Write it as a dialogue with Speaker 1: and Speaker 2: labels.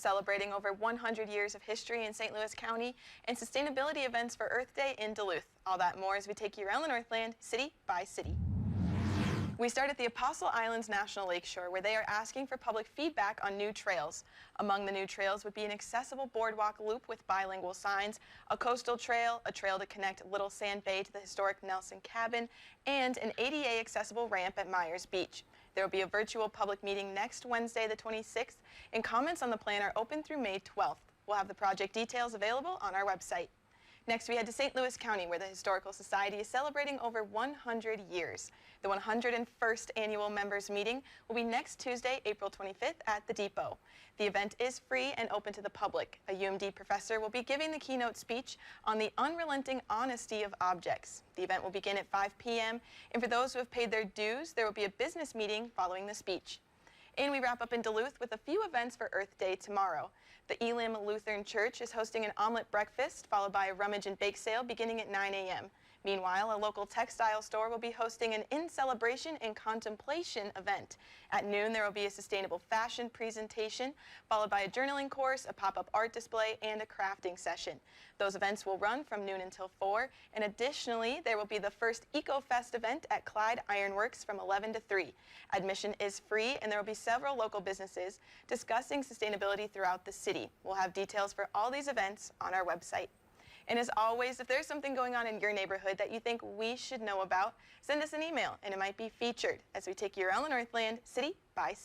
Speaker 1: celebrating over 100 years of history in St. Louis County, and sustainability events for Earth Day in Duluth. All that more as we take you around the Northland, city by city. We start at the Apostle Islands National Lakeshore, where they are asking for public feedback on new trails. Among the new trails would be an accessible boardwalk loop with bilingual signs, a coastal trail, a trail to connect Little Sand Bay to the historic Nelson Cabin, and an ADA accessible ramp at Myers Beach. There will be a virtual public meeting next Wednesday, the 26th, and comments on the plan are open through May 12th. We'll have the project details available on our website. Next, we head to St. Louis County, where the Historical Society is celebrating over 100 years. The 101st Annual Members Meeting will be next Tuesday, April 25th at the Depot. The event is free and open to the public. A UMD professor will be giving the keynote speech on the unrelenting honesty of objects. The event will begin at 5 p.m., and for those who have paid their dues, there will be a business meeting following the speech. And we wrap up in Duluth with a few events for Earth Day tomorrow. The Elim Lutheran Church is hosting an omelet breakfast, followed by a rummage and bake sale beginning at 9 a.m. Meanwhile, a local textile store will be hosting an In Celebration and Contemplation event. At noon, there will be a sustainable fashion presentation, followed by a journaling course, a pop-up art display, and a crafting session. Those events will run from noon until 4, and additionally, there will be the first EcoFest event at Clyde Ironworks from 11 to 3. Admission is free, and there will be several local businesses discussing sustainability throughout the city. We'll have details for all these events on our website. And as always, if there's something going on in your neighborhood that you think we should know about, send us an email and it might be featured as we take you around the Northland, city by city.